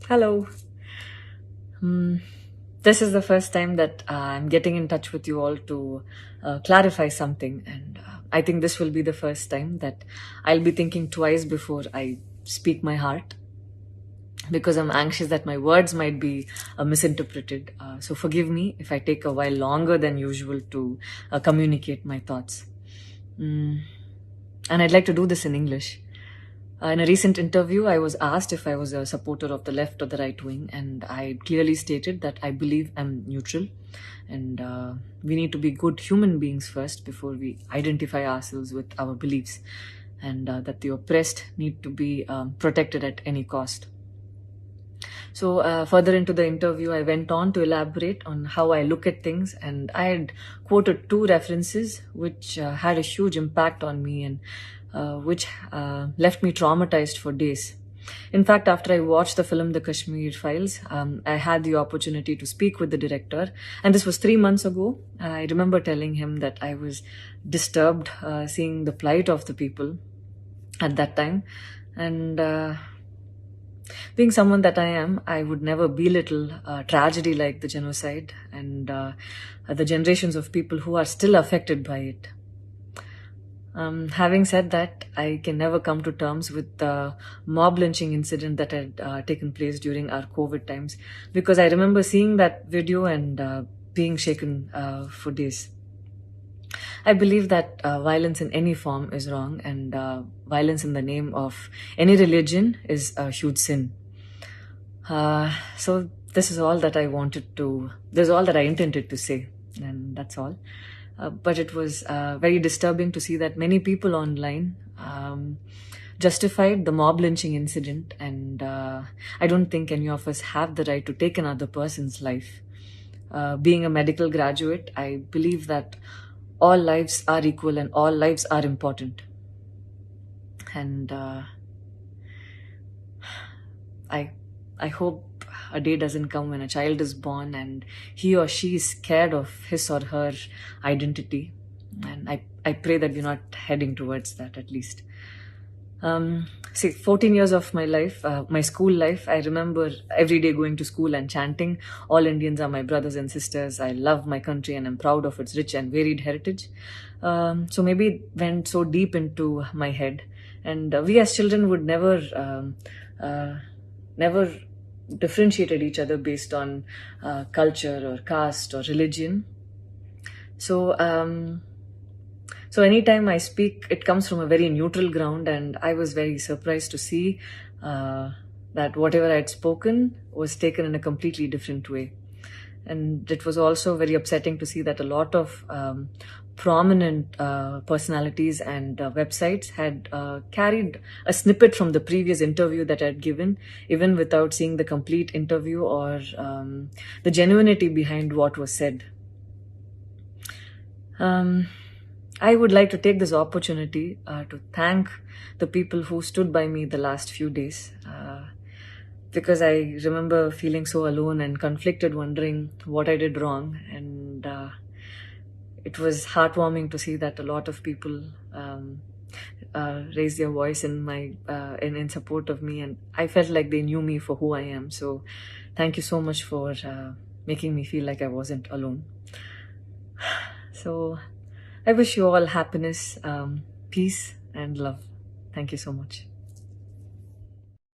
Hello. Hmm. This is the first time that I'm getting in touch with you all to clarify something, and I think this will be the first time that I'll be thinking twice before I speak my heart because I'm anxious that my words might be misinterpreted. So forgive me if I take a while longer than usual to communicate my thoughts. Mm. And I'd like to do this in English. In a recent interview, I was asked if I was a supporter of the left or the right wing, and I clearly stated that I believe I'm neutral, and we need to be good human beings first before we identify ourselves with our beliefs, and that the oppressed need to be protected at any cost. So, further into the interview, I went on to elaborate on how I look at things, and I had quoted two references which had a huge impact on me and which left me traumatized for days. In fact, after I watched the film The Kashmir Files, I had the opportunity to speak with the director, and this was 3 months ago. I remember telling him that I was disturbed seeing the plight of the people at that time, and being someone that I am, I would never belittle tragedy like the genocide and the generations of people who are still affected by it. Having said that, I can never come to terms with the mob lynching incident that had taken place during our COVID times, because I remember seeing that video and being shaken for days. I believe that violence in any form is wrong, and violence in the name of any religion is a huge sin. So this is all that I wanted to, this is all that I intended to say, and that's all. But it was very disturbing to see that many people online justified the mob lynching incident, and I don't think any of us have the right to take another person's life. Being a medical graduate, I believe that all lives are equal and all lives are important. And I hope a day doesn't come when a child is born and he or she is scared of his or her identity. And I pray that we're not heading towards that, at least. 14 years of my life, my school life, I remember every day going to school and chanting, all Indians are my brothers and sisters. I love my country and I'm proud of its rich and varied heritage. So maybe it went so deep into my head. And we as children would never differentiated each other based on culture or caste or religion. So anytime I speak, it comes from a very neutral ground, and I was very surprised to see that whatever I had spoken was taken in a completely different way. And it was also very upsetting to see that a lot of prominent personalities and websites had carried a snippet from the previous interview that I had given, even without seeing the complete interview or the genuinity behind what was said. I would like to take this opportunity to thank the people who stood by me the last few days, because I remember feeling so alone and conflicted, wondering what I did wrong. And it was heartwarming to see that a lot of people raised their voice in support of me, and I felt like they knew me for who I am. So thank you so much for making me feel like I wasn't alone. So I wish you all happiness, peace, and love. Thank you so much.